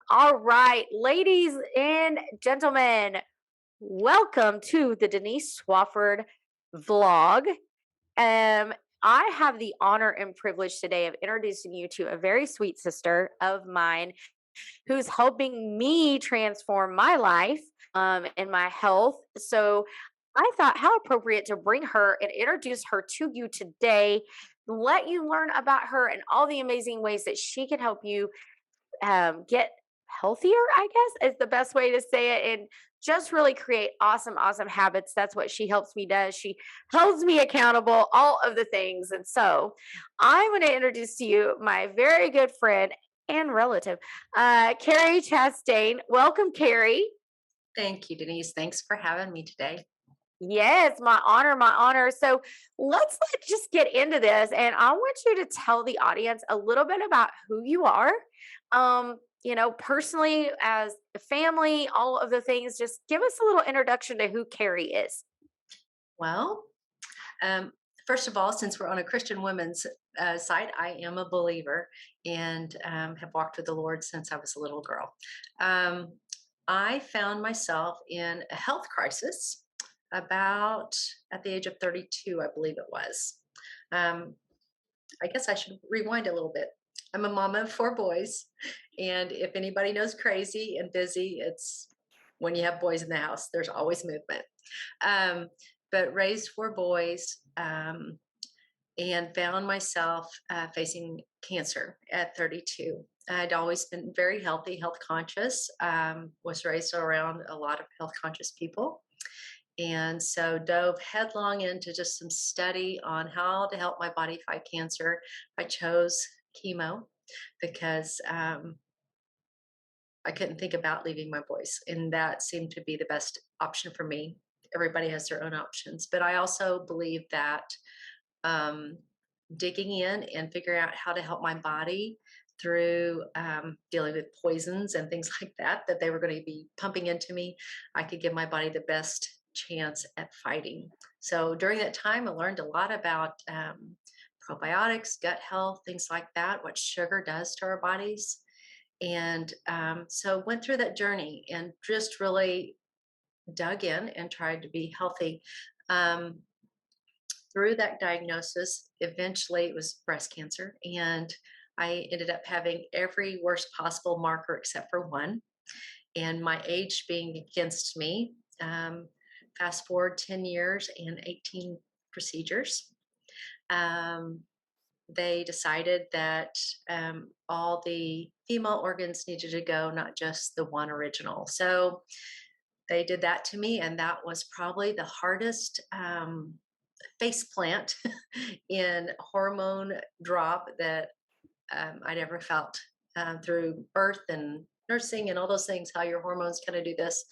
All right, ladies and gentlemen, welcome to the Denise Swafford vlog. Um, I have the honor and privilege today of introducing you to a very sweet sister of mine who's helping me transform my life and my health. So I thought how appropriate to bring her and introduce her to you today, let you learn about her and all the amazing ways that she can help you get healthier, I guess is the best way to say it, and just really create awesome habits. That's what she helps me does. She holds me accountable, all of the things. And so I'm going to introduce to you my very good friend and relative, Carrie Chastain. Welcome, Carrie. Thank you, Denise. Thanks for having me today. Yes, my honor, my honor. So let's just get into this. And I want you to tell the audience a little bit about who you are. Personally, as a family, all of the things, just give us a little introduction to who Carrie is. Well, um, first of all, since we're on a Christian women's site, I am a believer and have walked with the Lord since I was a little girl. Um, I found myself in a health crisis about at the age of 32, I believe it was. Um, I guess I should rewind a little bit. I'm a mama of four boys, and if anybody knows crazy and busy, it's when you have boys in the house, there's always movement. Um, but raised four boys and found myself facing cancer at 32. I'd always been very healthy, health conscious, was raised around a lot of health conscious people. And so dove headlong into just some study on how to help my body fight cancer. I chose chemo because I couldn't think about leaving my boys, and that seemed to be the best option for me. Everybody has their own options, but I also believe that um, digging in and figuring out how to help my body through dealing with poisons and things like that that they were going to be pumping into me, I could give my body the best chance at fighting. So during that time, I learned a lot about probiotics, gut health, things like that, what sugar does to our bodies. And so went through that journey and just really dug in and tried to be healthy. Um, Through that diagnosis, eventually it was breast cancer, and I ended up having every worst possible marker except for one, and my age being against me. Fast forward 10 years and 18 procedures. Um, they decided that all the female organs needed to go, not just the one original. So they did that to me, and that was probably the hardest face plant in hormone drop that I'd ever felt through birth and nursing and all those things, how your hormones kind of do this.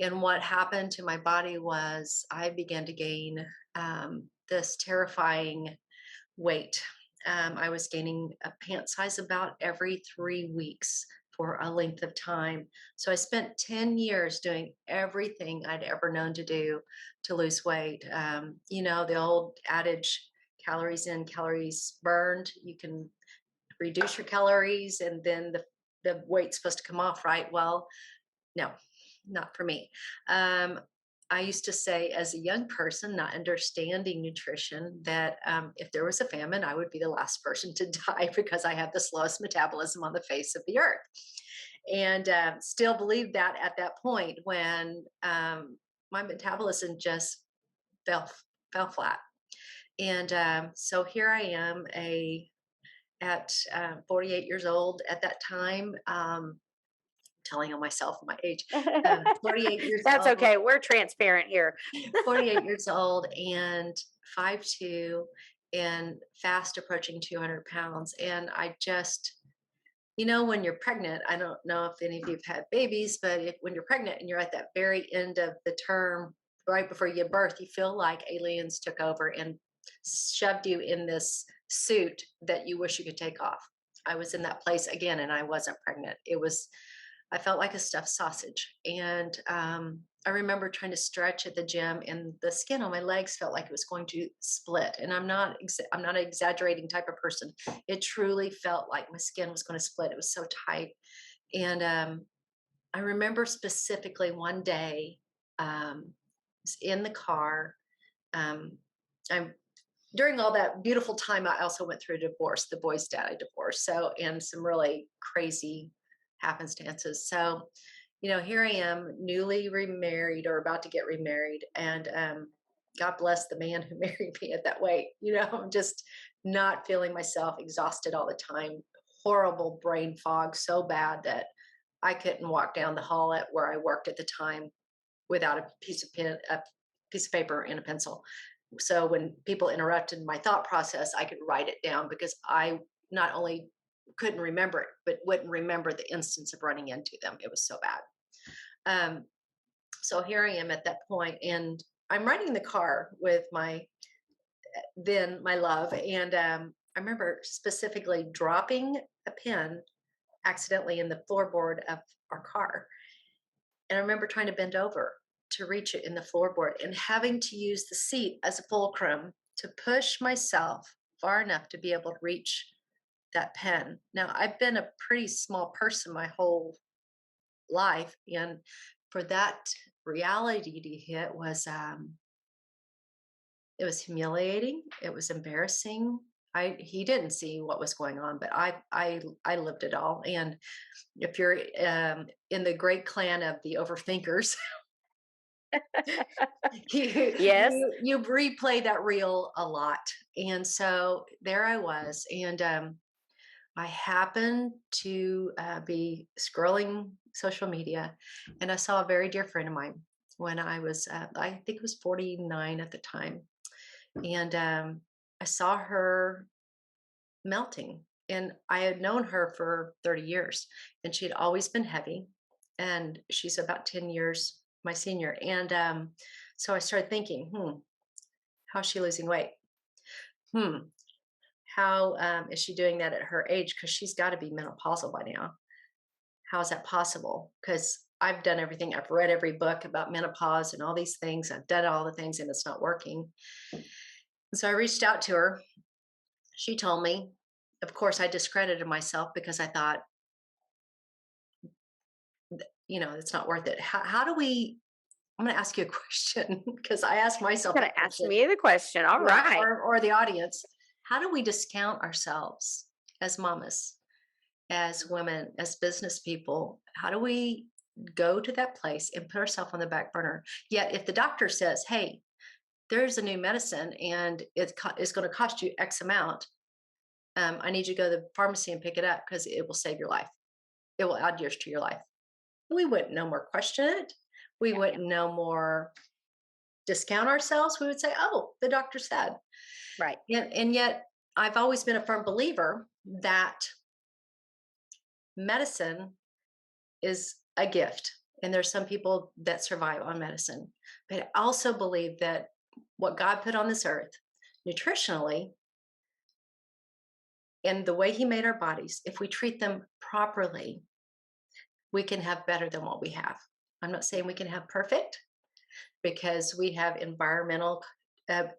And what happened to my body was I began to gain this terrifying weight. I was gaining a pant size about every 3 weeks for a length of time. So I spent 10 years doing everything I'd ever known to do to lose weight. The old adage, calories in, calories burned. You can reduce your calories and then the weight's supposed to come off, right? Well, no, not for me. Um, I used to say, as a young person, not understanding nutrition, that if there was a famine, I would be the last person to die because I have the slowest metabolism on the face of the earth. And still believed that at that point when my metabolism just fell fell flat. And so here I am, at 48 years old at that time. Telling on myself my age. 48 years That's old, okay. We're transparent here. 48 years old and 5'2" and fast approaching 200 pounds. And I just, when you're pregnant, I don't know if any of you have had babies, but when you're pregnant and you're at that very end of the term, right before you give birth, you feel like aliens took over and shoved you in this suit that you wish you could take off. I was in that place again, and I wasn't pregnant. I felt like a stuffed sausage. And I remember trying to stretch at the gym, and the skin on my legs felt like it was going to split. And I'm not an exaggerating type of person. It truly felt like my skin was going to split. It was so tight. And I remember specifically one day, was in the car. Um, I'm during all that beautiful time. I also went through a divorce. The boy's dad I divorced, so and some really crazy happenstances. So, here I am, newly remarried or about to get remarried, and God bless the man who married me at that weight. I'm just not feeling myself, exhausted all the time, horrible brain fog, so bad that I couldn't walk down the hall at where I worked at the time without a piece of paper and a pencil. So when people interrupted my thought process, I could write it down because I not only couldn't remember it, but wouldn't remember the instance of running into them. It was so bad. Um, so here I am at that point, and I'm riding in the car with my love, and I remember specifically dropping a pen accidentally in the floorboard of our car. And I remember trying to bend over to reach it in the floorboard and having to use the seat as a fulcrum to push myself far enough to be able to reach that pen. Now, I've been a pretty small person my whole life. And for that reality to hit it was humiliating. It was embarrassing. He didn't see what was going on, but I lived it all. And if you're in the great clan of the overthinkers, you Yes. you replay that reel a lot. And so there I was, and I happened to be scrolling social media, and I saw a very dear friend of mine when I was I think it was 49 at the time. And I saw her melting, and I had known her for 30 years, and she'd always been heavy, and she's about 10 years my senior. And so I started thinking, how's she losing weight? Hmm, how is she doing that at her age? Because she's got to be menopausal by now. How is that possible? Because I've done everything. I've read every book about menopause and all these things. I've done all the things, and it's not working. And so I reached out to her. She told me. Of course, I discredited myself because I thought, it's not worth it. How do we? I'm going to ask you a question because I asked myself Gonna that ask question. me the question. All Yeah, right. or the audience. How do we discount ourselves as mamas, as women, as business people? How do we go to that place and put ourselves on the back burner? Yet, if the doctor says, "Hey, there's a new medicine and it's going to cost you X amount," I need you to go to the pharmacy and pick it up because it will save your life. It will add years to your life. We wouldn't no more question it. We Yeah. wouldn't no more discount ourselves. We would say, "Oh, the doctor said." Right. And yet, I've always been a firm believer that medicine is a gift. And there's some people that survive on medicine. But I also believe that what God put on this earth, nutritionally, and the way He made our bodies, if we treat them properly, we can have better than what we have. I'm not saying we can have perfect because we have environmental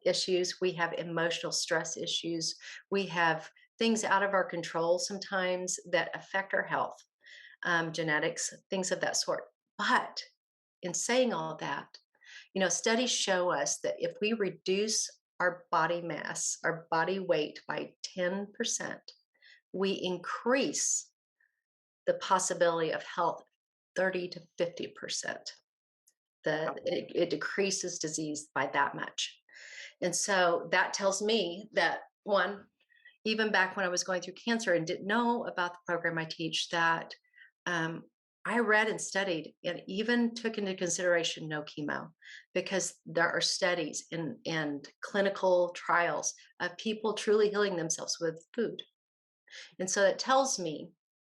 issues, we have emotional stress issues, we have things out of our control sometimes that affect our health, genetics, things of that sort. But in saying all that, studies show us that if we reduce our body mass, our body weight by 10%, we increase the possibility of health 30 to 50%. It decreases disease by that much. And so that tells me that one, even back when I was going through cancer and didn't know about the program I teach, that um, I read and studied and even took into consideration no chemo because there are studies and clinical trials of people truly healing themselves with food. And so that tells me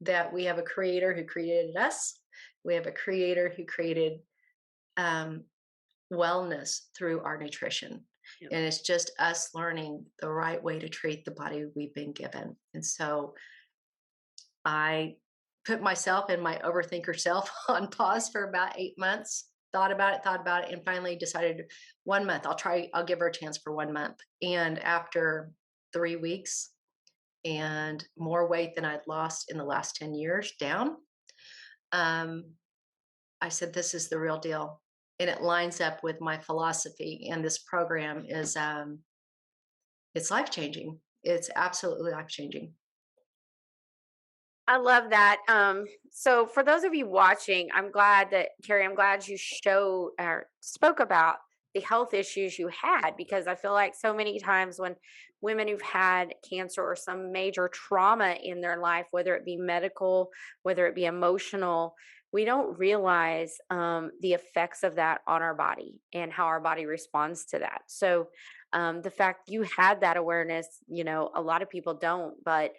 that we have a creator who created us. We have a creator who created um, wellness through our nutrition. Yeah. And it's just us learning the right way to treat the body we've been given. And so I put myself and my overthinker self on pause for about 8 months, thought about it, and finally decided 1 month, I'll give her a chance for 1 month. And after 3 weeks and more weight than I'd lost in the last 10 years down, um, I said, this is the real deal. And it lines up with my philosophy. And this program is, it's life changing. It's absolutely life changing. I love that. So for those of you watching, I'm glad that Carrie, I'm glad you show or spoke about the health issues you had because I feel like so many times when women who've had cancer or some major trauma in their life, whether it be medical, whether it be emotional, we don't realize the effects of that on our body and how our body responds to that. So the fact you had that awareness, a lot of people don't, but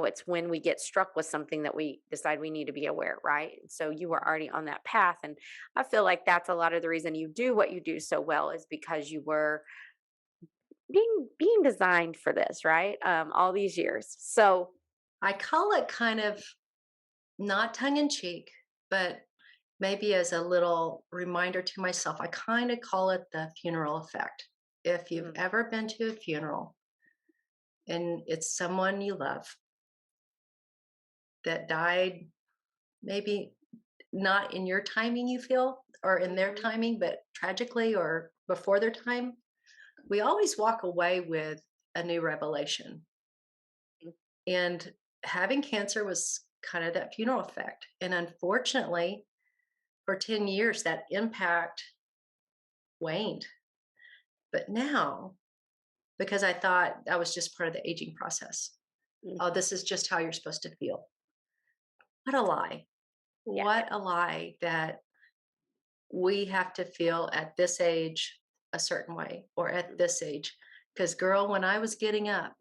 it's when we get struck with something that we decide we need to be aware, right? So you were already on that path. And I feel like that's a lot of the reason you do what you do so well is because you were being designed for this, right? All these years. So I call it kind of not tongue in cheek, but maybe as a little reminder to myself, I kind of call it the funeral effect. If you've mm, ever been to a funeral and it's someone you love that died, maybe not in your timing, you feel, or in their mhm, timing, but tragically or before their time, we always walk away with a new revelation. mm, And having cancer was kind of that funeral effect. And unfortunately, for 10 years, that impact waned. But now, because I thought that was just part of the aging process, oh, mhm. this is just how you're supposed to feel. What a lie. Yeah. What a lie that we have to feel at this age a certain way or at Mm, this age. Because, girl, when I was getting up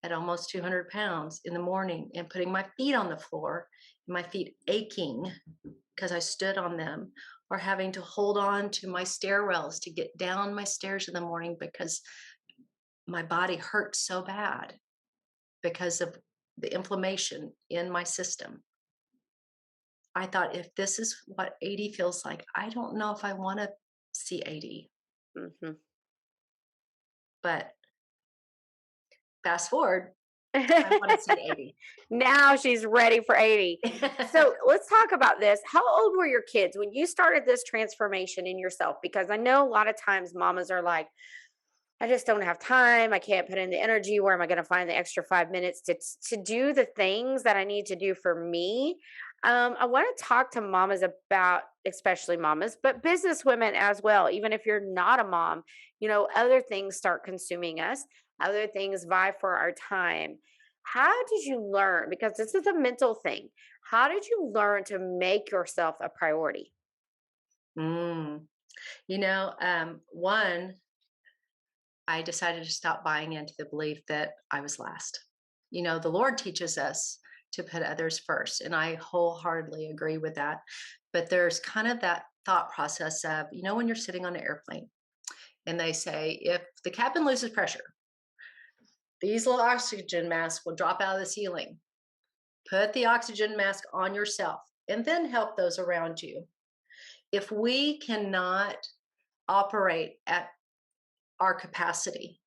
at almost 200 pounds in the morning and putting my feet on the floor, my feet aching because I stood on them, or having to hold on to my stairwells to get down my stairs in the morning because my body hurt so bad because of the inflammation in my system. I thought, if this is what 80 feels like, I don't know if I want to see 80. mhm. But fast forward, I want to see 80. Now she's ready for 80. So let's talk about this. How old were your kids when you started this transformation in yourself? Because I know a lot of times mamas are like, I just don't have time. I can't put in the energy. Where am I going to find the extra 5 minutes to do the things that I need to do for me? I want to talk to mamas about, especially mamas, but business women as well. Even if you're not a mom, other things start consuming us. Other things vie for our time. How did you learn? Because this is a mental thing. How did you learn to make yourself a priority? Mm. One, I decided to stop buying into the belief that I was last. The Lord teaches us to put others first, and I wholeheartedly agree with that. But there's kind of that thought process of, when you're sitting on an airplane and they say, if the cabin loses pressure, these little oxygen masks will drop out of the ceiling. Put the oxygen mask on yourself and then help those around you. If we cannot operate at our capacity,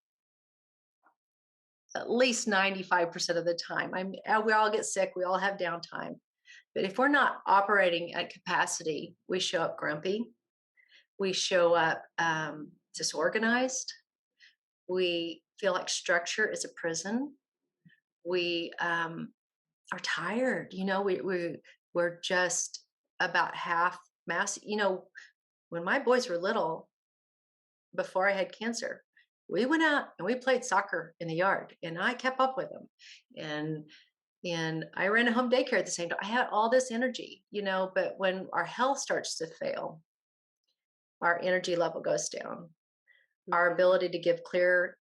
at least 95% of the time, we all get sick, we all have downtime. But if we're not operating at capacity, we show up grumpy, we show up disorganized, we feel like structure is a prison, we are tired. We're just about half mass. When my boys were little, before I had cancer, we went out and we played soccer in the yard, and I kept up with them, and I ran a home daycare at the same time. I had all this energy, but when our health starts to fail, our energy level goes down. Our Mhm, ability to give clear,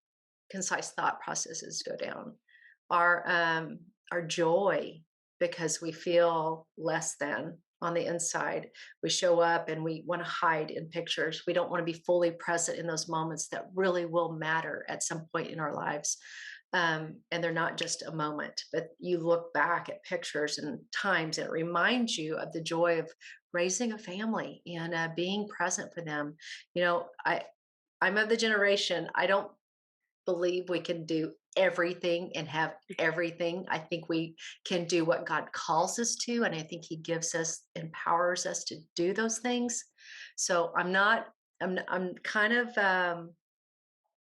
concise thought processes go down. Our joy, because we feel less than on the inside. We show up and we want to hide in pictures. We don't want to be fully present in those moments that really will matter at some point in our lives. And they're not just a moment, but you look back at pictures and times, and it reminds you of the joy of raising a family and being present for them. I'm of the generation, I don't believe we can do everything and have everything. I think we can do what God calls us to, and I think He gives us, empowers us to do those things. So I'm not. I'm kind of.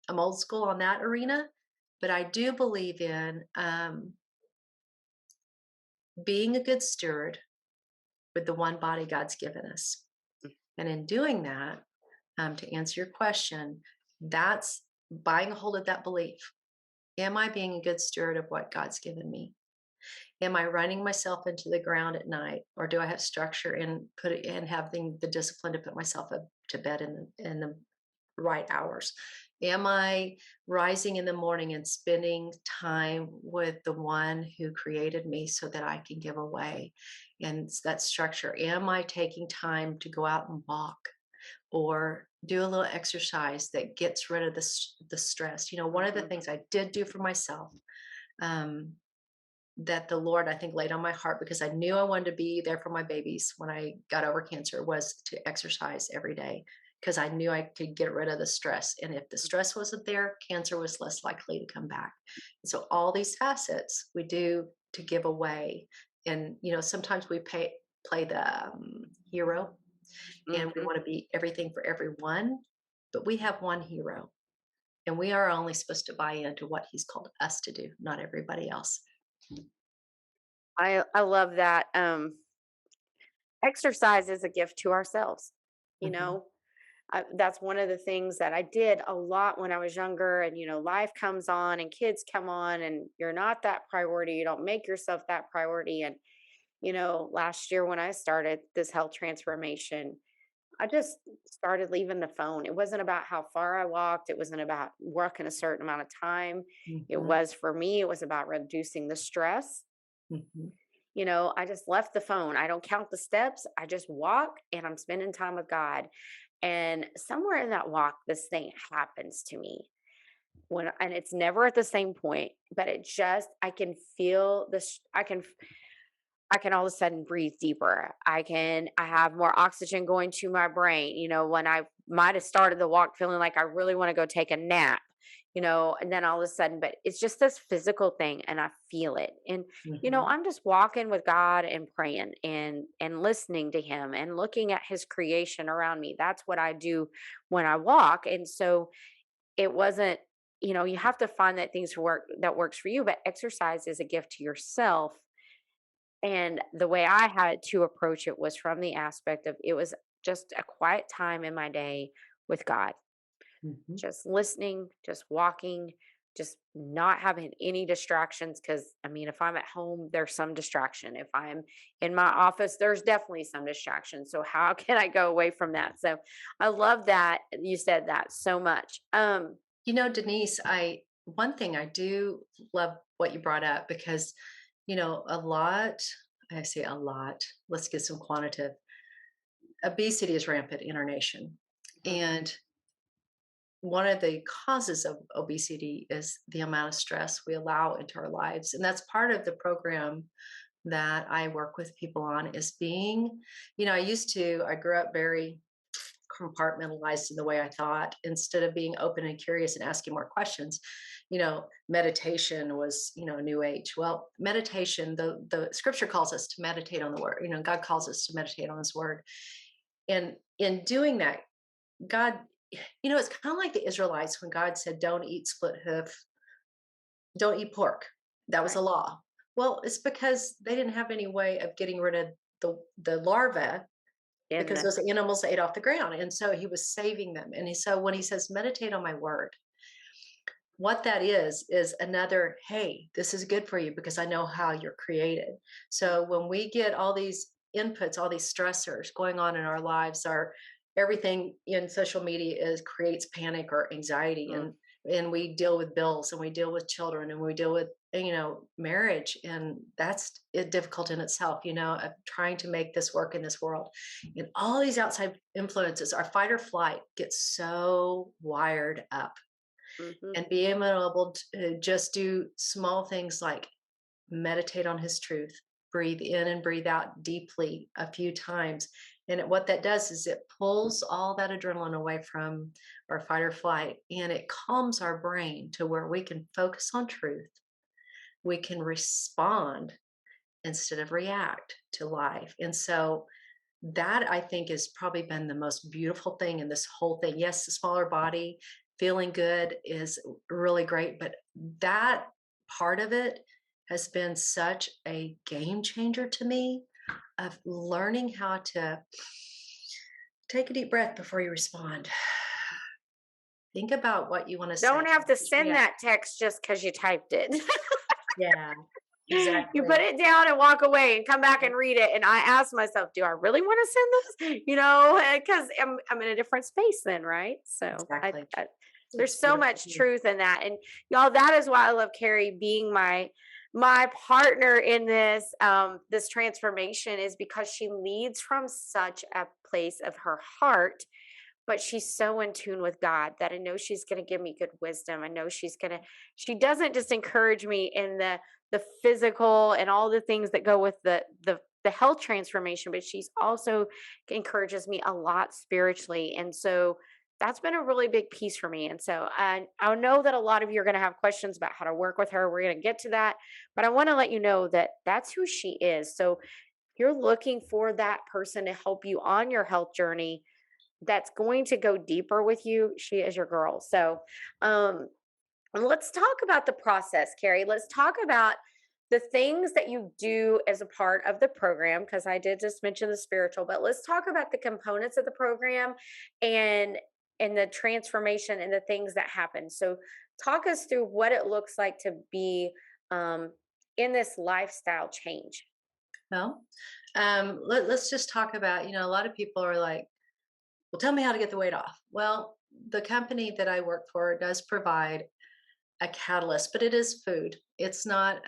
I'm old school on that arena, but I do believe in being a good steward with the one body God's given us. And in doing that, to answer your question, that's buying a hold of that belief. Am I being a good steward of what God's given me? Am I running myself into the ground at night, or do I have structure and put it and having the discipline to put myself up to bed in the right hours? Am I rising in the morning and spending time with the one who created me so that I can give away? And that structure. Am I taking time to go out and walk or do a little exercise that gets rid of the stress? You know, one of the Mhm. things I did do for myself, um, that the Lord, I think, laid on my heart because I knew I wanted to be there for my babies when I got over cancer, was to exercise every day because I knew I could get rid of the stress. And if the stress wasn't there, cancer was less likely to come back. And so all these facets we do to give away. And, you know, sometimes we play the hero and we Mhm. want to be everything for everyone, but we have one hero and we are only supposed to buy into what he's called us to do, not everybody else. I love that. Exercise is a gift to ourselves. You Mhm. know, that's one of the things that I did a lot when I was younger. And, life comes on and kids come on, and you're not that priority. You don't make yourself that priority. And, last year when I started this health transformation, I just started leaving the phone. It wasn't about how far I walked, it wasn't about working a certain amount of time. It Mhm. was for me, it was about reducing the stress. Mhm. I just left the phone. I don't count the steps. I just walk and I'm spending time with God. And somewhere in that walk, this thing happens to me. And it's never at the same point, but I can feel this. I can all of a sudden breathe deeper. I have more oxygen going to my brain. When I might have started the walk feeling like I really want to go take a nap, and then all of a sudden, but it's just this physical thing and I feel it. And, Mhm. I'm just walking with God and praying and listening to him and looking at his creation around me. That's what I do when I walk. And so it wasn't, you have to find that things work that works for you, but exercise is a gift to yourself. And the way I had to approach it was from the aspect of it was just a quiet time in my day with God, Mhm. just listening, just walking, just not having any distractions. Cause I mean, if I'm at home, there's some distraction. If I'm in my office, there's definitely some distraction. So how can I go away from that? So I love that you said that so much. You know, Denise, I one thing I do love what you brought up because, you know, a lot, I say a lot, let's get some quantitative. Obesity is rampant in our nation. Mhm. And one of the causes of obesity is the amount of stress we allow into our lives. And that's part of the program that I work with people on is being, you know, I grew up very compartmentalized in the way I thought instead of being open and curious and asking more questions. You know, meditation was, you know, new age. Well, meditation, the scripture calls us to meditate on the word. You know, God calls us to meditate on his word. And in doing that, God, you know, it's kind of like the Israelites when God said, don't eat split hoof, don't eat pork. That was Right. a law. Well, it's because they didn't have any way of getting rid of the larva In because the those animals ate off the ground. And so he was saving them. So when he says, meditate on my word, what that is another, hey, this is good for you because I know how you're created. So when we get all these inputs, all these stressors going on in our lives, our everything in social media is creates panic or anxiety, Mhm. and we deal with bills and we deal with children and we deal with, you know, marriage, and that's difficult in itself, you know, of trying to make this work in this world. And all these outside influences, our fight or flight gets so wired up, Mhm. and being able to just do small things like meditate on his truth, breathe in and breathe out deeply a few times, what that does is it pulls all that adrenaline away from our fight or flight, and it calms our brain to where we can focus on truth. We can respond instead of react to life. And so that I think has probably been the most beautiful thing in this whole thing. Yes, the smaller body, feeling good is really great, but that part of it has been such a game changer to me of learning how to take a deep breath before you respond. Think about what you want to say. Don't have to Just send react. that text just because you typed it. Yeah, You put exactly. it down and walk away and come back and read it. And I ask myself, do I really want to send this? Because I'm in a different space then, right? So Exactly. It's there's so beautiful. much truth in that. And y'all, that is why I love Carrie being my partner in this transformation, is because she leads from such a place of her heart, but she's so in tune with God that I know she's going to give me good wisdom. I know she doesn't just encourage me in the physical and all the things that go with the health transformation, but she's also encourages me a lot spiritually. And so that's been a really big piece for me. And so I know that a lot of you are going to have questions about how to work with her. We're going to get to that, but I want to let you know that that's who she is. So if you're looking for that person to help you on your health journey, that's going to go deeper with you, she is your girl. So, let's talk about the process, Carrie. Let's talk about the things that you do as a part of the program, because I did just mention the spiritual, but let's talk about the components of the program and the transformation and the things that happen. So, talk us through what it looks like to be in this lifestyle change. Well, let's just talk about, a lot of people are like, well, tell me how to get the weight off. Well, the company that I work for does provide a catalyst, but it is food. It's not,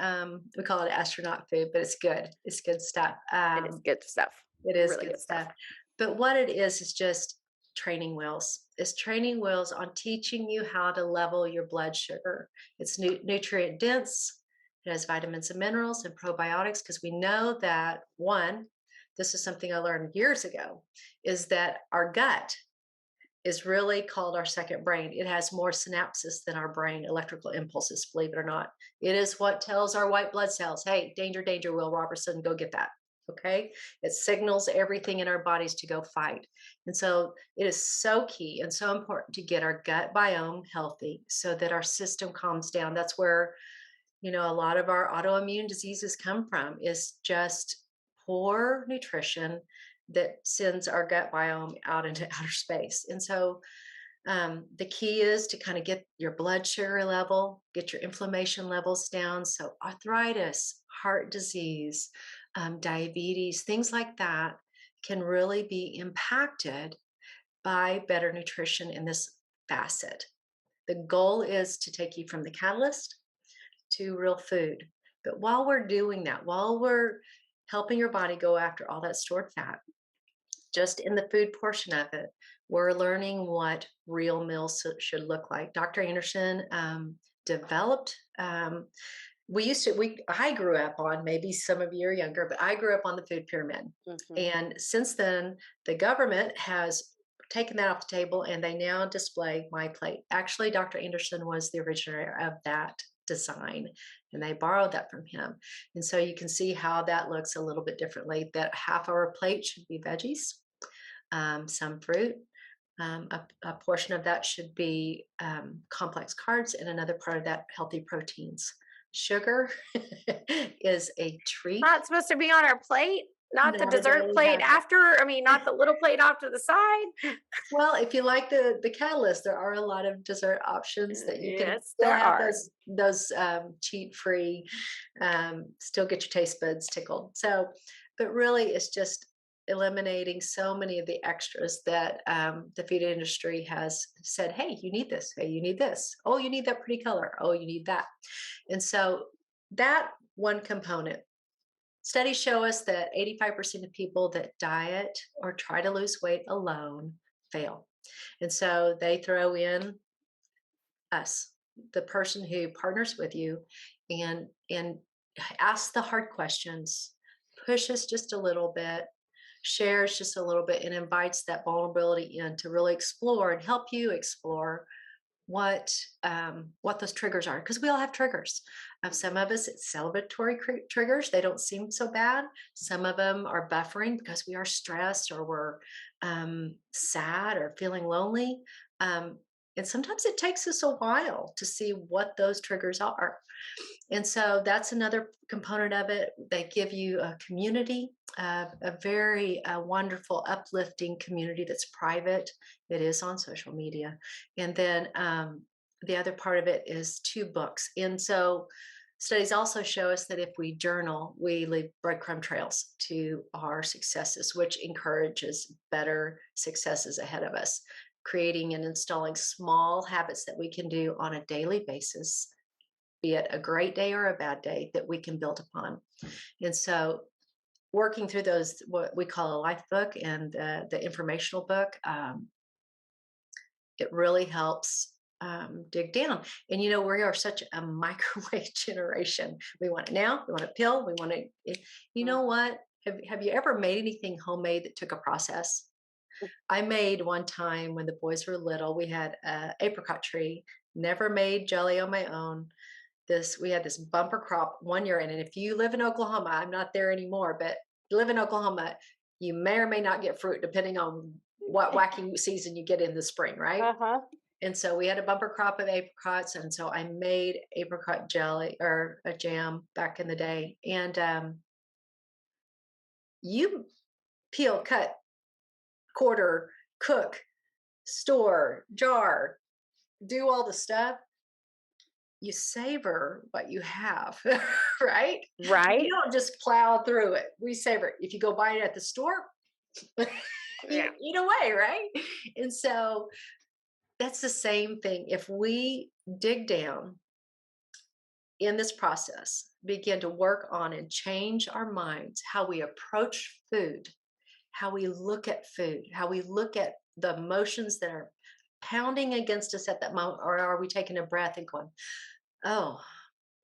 we call it astronaut food, but it's good. It's good stuff. It is good stuff. It is Really good good stuff. stuff. But what it is just training wheels. It's training wheels on teaching you how to level your blood sugar. It's nutrient dense. It has vitamins and minerals and probiotics because we know that one, this is something I learned years ago, is that our gut is really called our second brain. It has more synapses than our brain, electrical impulses, believe it or not. It is what tells our white blood cells, hey, danger, danger, Will Robertson, go get that. Okay. It signals everything in our bodies to go fight. And so it is so key and so important to get our gut biome healthy so that our system calms down. That's where, a lot of our autoimmune diseases come from, is just poor nutrition that sends our gut biome out into outer space. And so the key is to kind of get your blood sugar level, get your inflammation levels down. So, arthritis, heart disease, diabetes, things like that can really be impacted by better nutrition in this facet. The goal is to take you from the catalyst to real food. But while we're doing that, while we're helping your body go after all that stored fat, just in the food portion of it, we're learning what real meals should look like. Dr. Anderson developed. I grew up on, maybe some of you are younger, but I grew up on the food pyramid. Mhm. And since then, the government has taken that off the table and they now display my plate. Actually, Dr. Anderson was the originator of that design and they borrowed that from him. And so you can see how that looks a little bit differently, that half our plate should be veggies, some fruit. A portion of that should be complex carbs, and another part of that, healthy proteins. Sugar is a treat. Not supposed to be on our plate? Not the Not a dessert daily plate habit. after? I mean, not the little plate off to the side? Well, if you like the catalyst, there are a lot of dessert options that you can Yes, still there have are. those cheat free, still get your taste buds tickled. So, but really, it's just eliminating so many of the extras that the food industry has said. Hey, you need this. Hey, you need this. Oh, you need that pretty color. Oh, you need that. And so that one component. Studies show us that 85% of people that diet or try to lose weight alone fail. And so they throw in us, the person who partners with you, and asks the hard questions, push us just a little bit, shares just a little bit and invites that vulnerability in to really explore and help you explore what those triggers are, because we all have triggers. Some of us it's celebratory triggers, they don't seem so bad. Some of them are buffering because we are stressed or we're sad or feeling lonely. Um, and sometimes it takes us a while to see what those triggers are, and so that's another component of it. They give you a community, a very wonderful, uplifting community that's private. It is on social media. And then the other part of it is 2 books. And so studies also show us that if we journal, we leave breadcrumb trails to our successes, which encourages better successes ahead of us, creating and installing small habits that we can do on a daily basis, be it a great day or a bad day, that we can build upon. And so, working through those, what we call a life book and the informational book, it really helps dig down. And we are such a microwave generation. We want it now. We want it pill. We want it. You know Mhm. what? Have you ever made anything homemade that took a process? I made one time when the boys were little. We had a apricot tree. Never made jelly on my own. This We had this bumper crop one year, and if you live in Oklahoma, I'm not there anymore, but you live in Oklahoma, you may or may not get fruit depending on what wacky season you get in the spring, right? Uh-huh. And so we had a bumper crop of apricots, and so I made apricot jelly or a jam back in the day. And you peel, cut, quarter, cook, store, jar, do all the stuff, you savor what you have, right? We Right? don't just plow through it. We savor it. If you go buy it at the store, you Yeah. eat away, right? And so that's the same thing. If we dig down in this process, begin to work on and change our minds, how we approach food, how we look at food, how we look at the emotions that are pounding against us at that moment, or are we taking a breath and going, oh,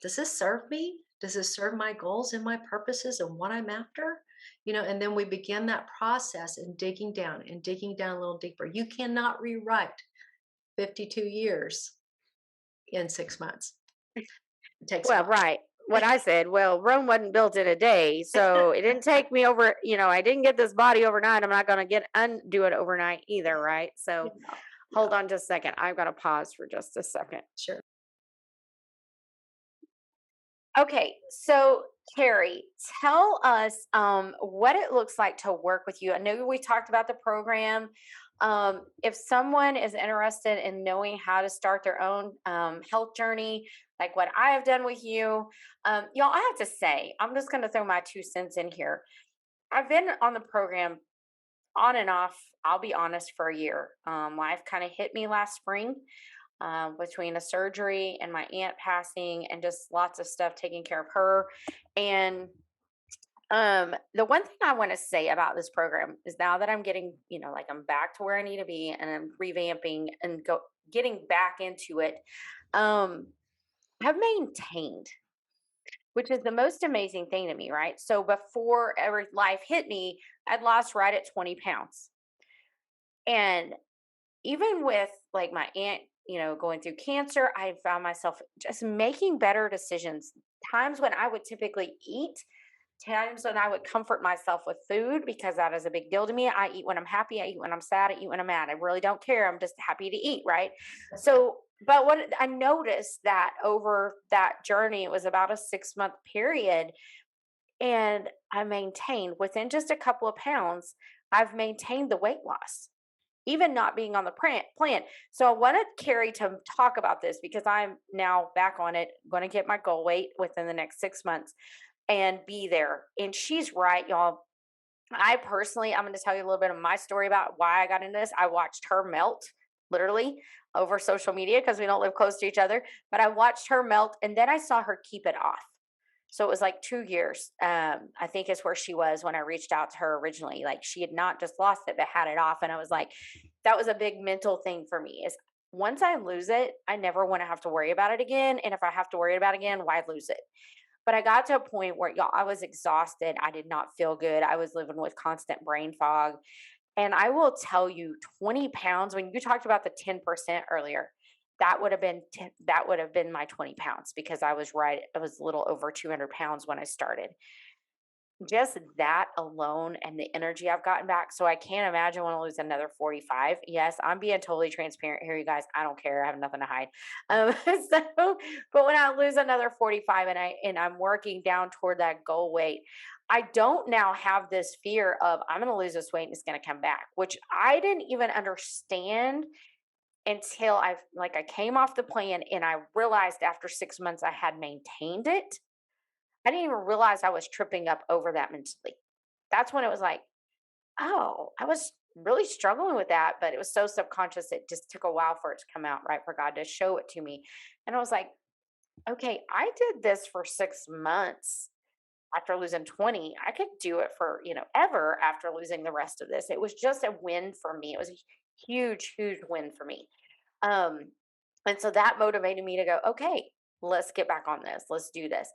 does this serve me? Does this serve my goals and my purposes and what I'm after? And then we begin that process and digging down a little deeper. You cannot rewrite 52 years in 6 months. It takes a Well, while. right. What I said, well, Rome wasn't built in a day, so it didn't take me over, I didn't get this body overnight. I'm not going to get undo it overnight either, right? So, Yeah, hold yeah, on just a second. I've got to pause for just a second. sure. Okay, so Carrie, tell us what it looks like to work with you. I know we talked about the program. If someone is interested in knowing how to start their own health journey, like what I have done with you, y'all, I have to say, I'm just going to throw my 2 cents in here. I've been on the program on and off, I'll be honest, for a year. Life kind of hit me last spring between a surgery and my aunt passing and just lots of stuff taking care of her. And the one thing I want to say about this program is now that I'm getting, like I'm back to where I need to be and I'm revamping and getting back into it, um, I've maintained, which is the most amazing thing to me, right? So before every life hit me, I'd lost right at 20 pounds. And even with like my aunt, going through cancer, I found myself just making better decisions. Times when I would typically eat, times when I would comfort myself with food because that is a big deal to me. I eat when I'm happy, I eat when I'm sad, I eat when I'm mad. I really don't care. I'm just happy to eat, right? So, but what I noticed that over that journey, it was about a 6 month period, and I maintained within just a couple of pounds, I've maintained the weight loss even not being on the plan. So I wanted Carrie to talk about this because I'm now back on it, going to get my goal weight within the next 6 months and be there. And she's right, y'all. I personally, I'm going to tell you a little bit of my story about why I got into this. I watched her melt literally over social media because we don't live close to each other, but I watched her melt and then I saw her keep it off. So it was like 2 years, I think is where she was when I reached out to her originally. Like she had not just lost it, but had it off. And I was like, that was a big mental thing for me is once I lose it, I never want to have to worry about it again. And if I have to worry about it again, why lose it? But I got to a point where, y'all, I was exhausted. I did not feel good. I was living with constant brain fog. And I will tell you, 20 pounds, when you talked about the 10% earlier, that would have been my 20 pounds because I was a little over 200 pounds when I started. Just that alone and the energy I've gotten back. So I can't imagine when I lose another 45. Yes, I'm being totally transparent here, you guys. I don't care. I have nothing to hide. But when I lose another 45 and I'm working down toward that goal weight, I don't now have this fear of I'm going to lose this weight and it's going to come back, which I didn't even understand until I came off the plan and I realized after 6 months I had maintainned it. I didn't even realize I was tripping up over that mentally. That's when it was like, oh, I was really struggling with that, but it was so subconscious. It just took a while for it to come out, right? For God to show it to me. And I was like, okay, I did this for 6 months after losing 20. I could do it for, ever after losing the rest of this. It was just a win for me. It was a huge, huge win for me. Um, and so that motivated me to go, okay, let's get back on this. Let's do this.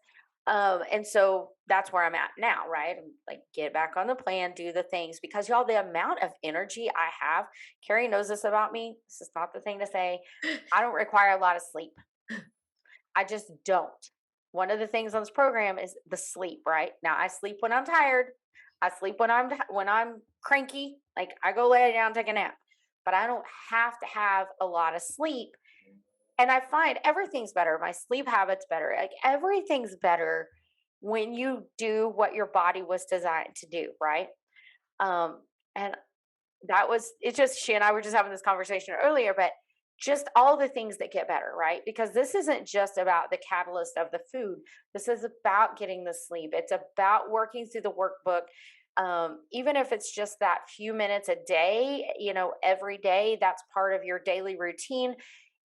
And so that's where I'm at now, right? I'm like, get back on the plan, do the things because y'all, the amount of energy I have, Carrie knows this about me. This is not the thing to say. I don't require a lot of sleep. I just don't. One of the things on this program is the sleep, right? Now I sleep when I'm tired. I sleep when I'm cranky, like I go lay down, take a nap. But I don't have to have a lot of sleep, and I find everything's better. My sleep habits better. Like everything's better when you do what your body was designed to do, right? And that was it's just she and I were just having this conversation earlier, but just all the things that get better, right? Because this isn't just about the catalyst of the food. This is about getting the sleep. It's about working through the workbook. Even if it's just that few minutes a day, every day, that's part of your daily routine.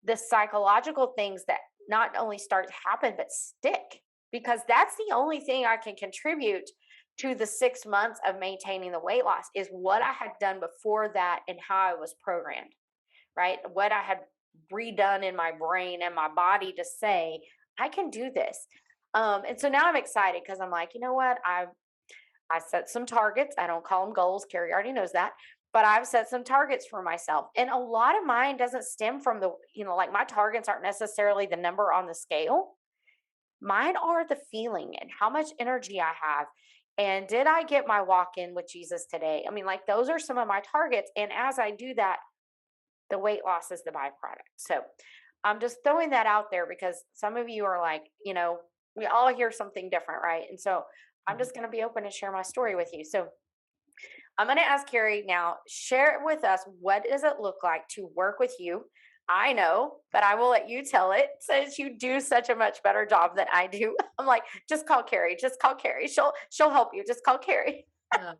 The psychological things that not only start to happen, but stick, because that's the only thing I can contribute to the 6 months of maintaining the weight loss is what I had done before that and how I was programmed, right? What I had redone in my brain and my body to say, I can do this. And so now I'm excited because I'm like, you know what? I set some targets. I don't call them goals. Carrie already knows that. But I've set some targets for myself. And a lot of mine doesn't stem from like my targets aren't necessarily the number on the scale. Mine are the feeling and how much energy I have. And did I get my walk in with Jesus today? I mean, like those are some of my targets. And as I do that, the weight loss is the byproduct. So I'm just throwing that out there because some of you are like, we all hear something different, right? And so I'm just going to be open and share my story with you. So I'm going to ask Carrie now, share with us what does it look like to work with you? I know, but I will let you tell it since you do such a much better job than I do. I'm like, just call Carrie. Just call Carrie. She'll help you. Just call Carrie. Oh.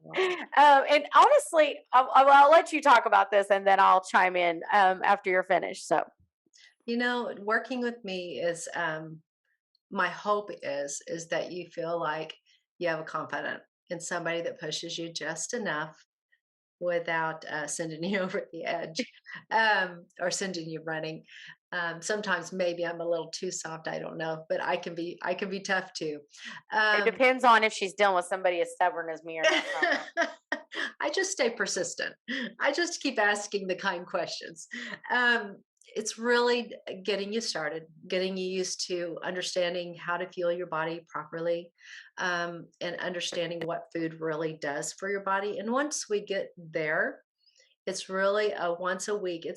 And honestly, I'll let you talk about this and then I'll chime in after you're finished. So Working with me is my hope is that you feel like you have a confidant in somebody that pushes you just enough without sending you over the edge or sending you running. Sometimes maybe I'm a little too soft. I don't know, but I can be tough too. it Um, depends on if she's dealing with somebody as stubborn as me or not. I don't know. I just stay persistent. I just keep asking the kind questions. Um, it's really getting you started, getting you used to understanding how to fuel your body properly, and understanding what food really does for your body. And once we get there, it's really a once a week.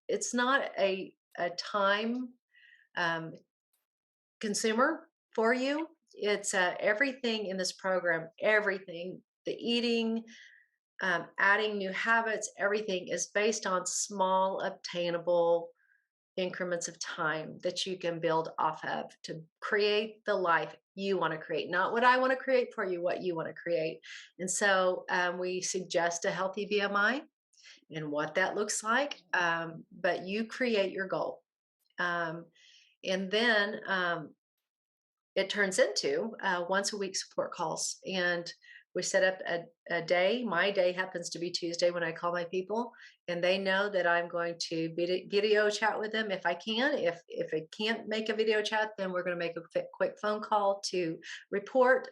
It's not a time um, consumer for you. It's everything in this program, everything, the eating, adding new habits, everything is based on small, obtainable increments of time that you can build off of to create the life you want to create, not what I want to create for you, what you want to create. And so we suggest a healthy BMI and what that looks like, but you create your goal. Um, and then it turns into once a week support calls. And We set up a day. My day happens to be Tuesday when I call my people, and they know that I'm going to video chat with them if I can. If I can't make a video chat, then we're going to make a quick phone call to report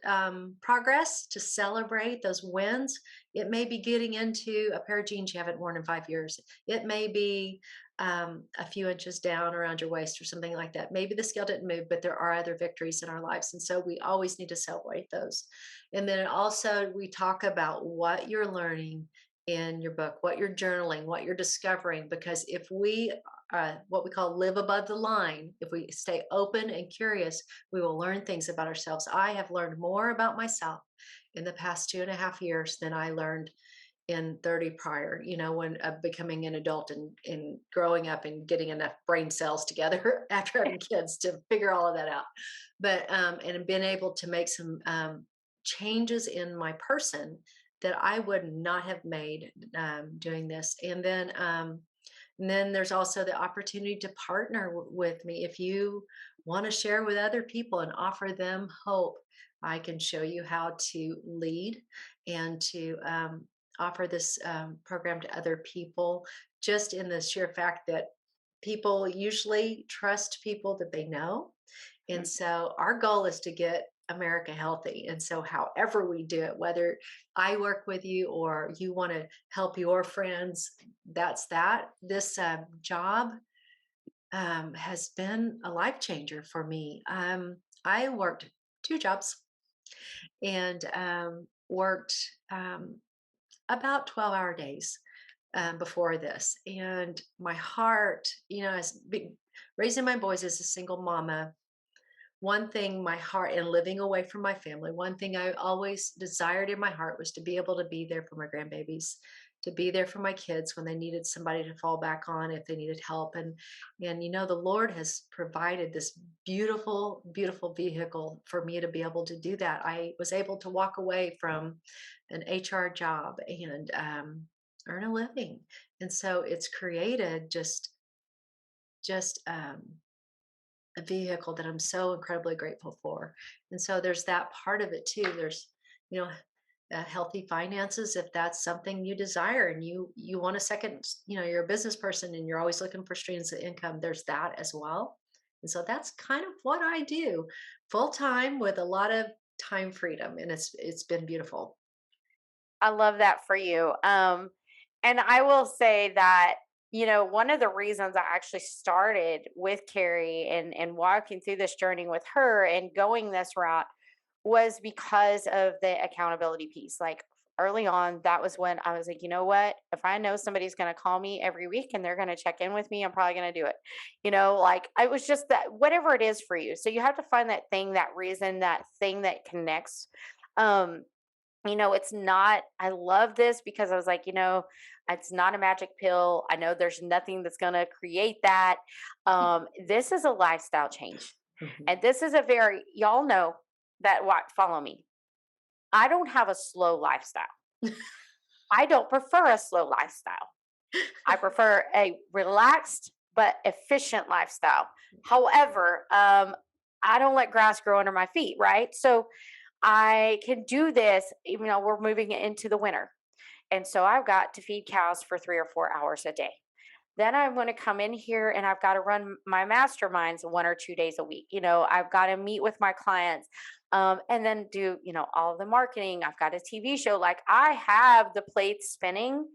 progress, to celebrate those wins. It may be getting into a pair of jeans you haven't worn in 5 years. It may be a few inches down around your waist or something like that. Maybe the scale didn't move, but there are other victories in our lives. And so we always need to celebrate those. And then also, we talk about what you're learning in your book, what you're journaling, what you're discovering. Because if we, what we call live above the line, if we stay open and curious, we will learn things about ourselves. I have learned more about myself in the past 2.5 years than I learned in 30 prior, when becoming an adult and growing up and getting enough brain cells together after having kids to figure all of that out. But, and been able to make some changes in my person that I would not have made doing this. And then there's also the opportunity to partner with me. If you want to share with other people and offer them hope, I can show you how to lead and to offer this program to other people, just in the sheer fact that people usually trust people that they know. And so our goal is to get America healthy. And so, however we do it, whether I work with you or you want to help your friends, that's that. This job has been a life changer for me. I worked 2 jobs and worked about 12-hour days before this. And my heart, raising my boys as a single mama, one thing my heart, and living away from my family, one thing I always desired in my heart was to be able to be there for my grandbabies, to be there for my kids when they needed somebody to fall back on, if they needed help. And the Lord has provided this beautiful, beautiful vehicle for me to be able to do that. I was able to walk away from an HR job and earn a living. And so it's created just a vehicle that I'm so incredibly grateful for. And so there's that part of it too. There's, you know, healthy finances, if that's something you desire and you want a second, you're a business person and you're always looking for streams of income, there's that as well. And so that's kind of what I do, full time with a lot of time freedom, and it's been beautiful. I love that for you. And I will say that, one of the reasons I actually started with Carrie and walking through this journey with her and going this route was because of the accountability piece. Like early on, that was when I was like, you know what? If I know somebody's going to call me every week and they're going to check in with me, I'm probably going to do it. Like I was just that, whatever it is for you. So you have to find that thing, that reason, that thing that connects. Um, it's not, I love this because I was like, it's not a magic pill. I know there's nothing that's going to create that. This is a lifestyle change. Mhm. And this is y'all know that what follow me. I don't have a slow lifestyle. I don't prefer a slow lifestyle. I prefer a relaxed but efficient lifestyle. However, I don't let grass grow under my feet, right? So I can do this, even though we're moving into the winter. And so I've got to feed cows for 3 or 4 hours a day. Then I'm going to come in here and I've got to run my masterminds 1 or 2 days a week. I've got to meet with my clients and then do, all of the marketing. I've got a TV show. Like I have the plates spinning.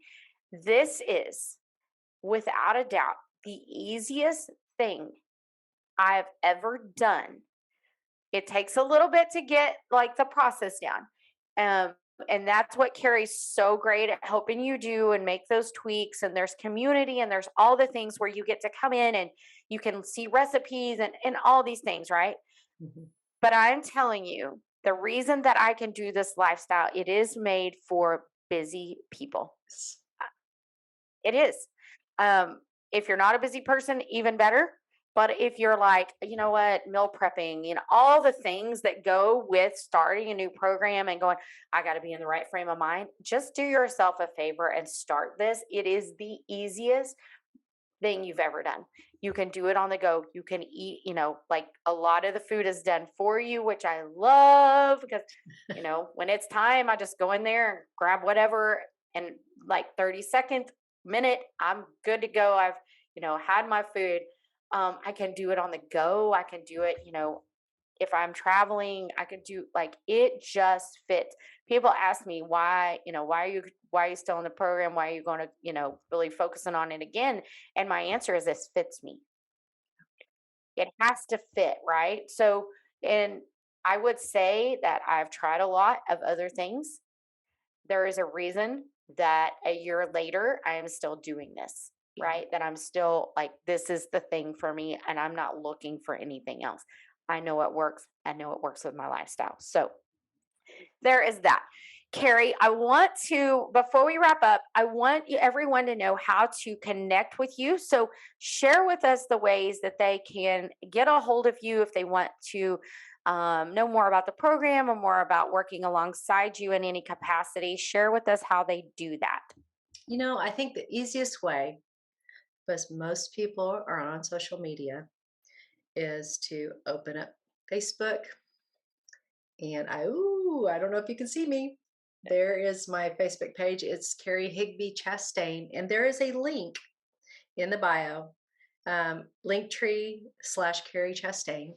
This is without a doubt the easiest thing I've ever done. It takes a little bit to get like the process down. Um, and that's what Carrie's so great at helping you do and make those tweaks. And there's community and there's all the things where you get to come in and you can see recipes and all these things, right? Mhm. But I'm telling you, the reason that I can do this lifestyle, it is made for busy people. It is. Um, if you're not a busy person, even better. But if you're like, you know what, meal prepping, all the things that go with starting a new program and going, I got to be in the right frame of mind, just do yourself a favor and start this. It is the easiest. thing you've ever done. You can do it on the go. You can eat, like a lot of the food is done for you, which I love because, when it's time, I just go in there and grab whatever and like 30 seconds, minute, I'm good to go. I've, had my food. I can do it on the go. I can do it, if I'm traveling, I could do like it just fits. People ask me why, why are you still in the program? Why are you going to, really focusing on it again? And my answer is this fits me. It has to fit, right? So, and I would say that I've tried a lot of other things. There is a reason that a year later I am still doing this, Yeah. right? That I'm still like, this is the thing for me, and I'm not looking for anything else. I know it works. I know it works with my lifestyle. So there is that. Carrie, I want to, before we wrap up, I want everyone to know how to connect with you. So share with us the ways that they can get a hold of you if they want to know more about the program or more about working alongside you in any capacity. Share with us how they do that. I think the easiest way, because most people are on social media, is to open up Facebook. And I don't know if you can see me. There is my Facebook page. It's Carrie Chastain. And there is a link in the bio, Linktree/Carrie Chastain.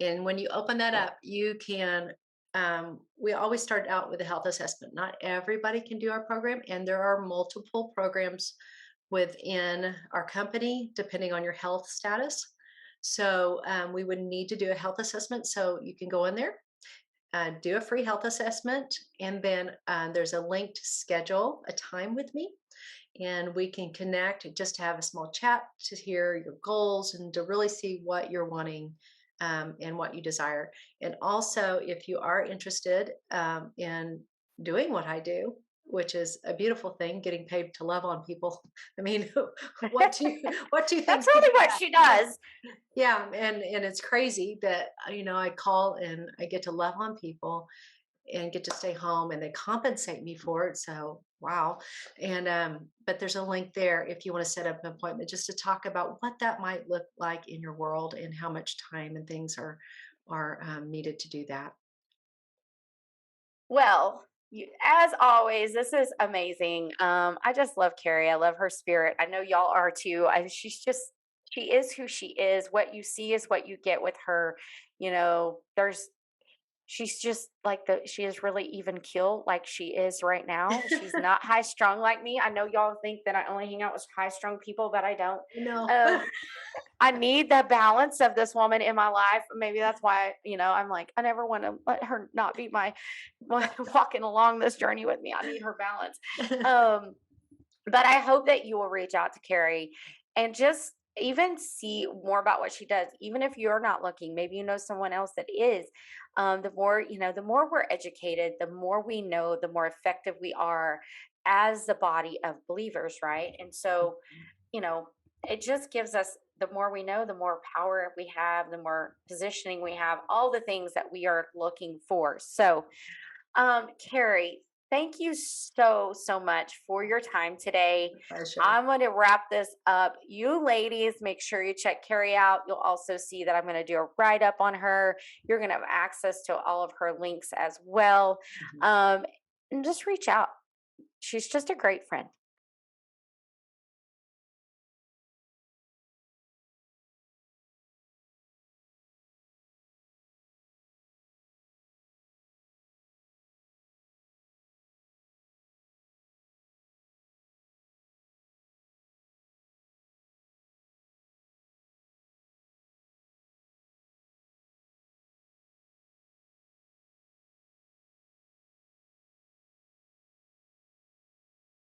And when you open that up, you can. We always start out with a health assessment. Not everybody can do our program, and there are multiple programs within our company depending on your health status. So we would need to do a health assessment. So you can go in there, do a free health assessment, and then there's a link to schedule a time with me, and we can connect just to have a small chat to hear your goals and to really see what you're wanting, and what you desire. And also, if you are interested in doing what I do, which is a beautiful thing, getting paid to love on people. I mean, what two That's things could really be what that? she does. Yeah, and it's crazy that I call and I get to love on people and get to stay home, and they compensate me for it. So wow. And but there's a link there if you want to set up an appointment just to talk about what that might look like in your world and how much time and things are needed to do that. Well, as always, this is amazing. I just love Carrie. I love her spirit. I know y'all are too. She is who she is. What you see is what you get with her. She's just like she is really even keel like she is right now. She's not high strung like me. I know y'all think that I only hang out with high strung people, but I don't. No. Um, I need the balance of this woman in my life. Maybe that's why, I'm like, I never want to let her not be my walking along this journey with me. I need her balance. Um, but I hope that you will reach out to Carrie and just even see more about what she does. Even if you're not looking, maybe you know someone else that is. The more we're educated, the more we know, the more effective we are as the body of believers, right? And so, you know, it just gives us the more we know, the more power we have, the more positioning we have, all the things that we are looking for. So, Carrie, thank you so, so much for your time today. Pleasure. I'm going to wrap this up. You ladies, make sure you check Carrie out. You'll also see that I'm going to do a write up on her. You're going to have access to all of her links as well. Mhm. Um, and just reach out. She's just a great friend.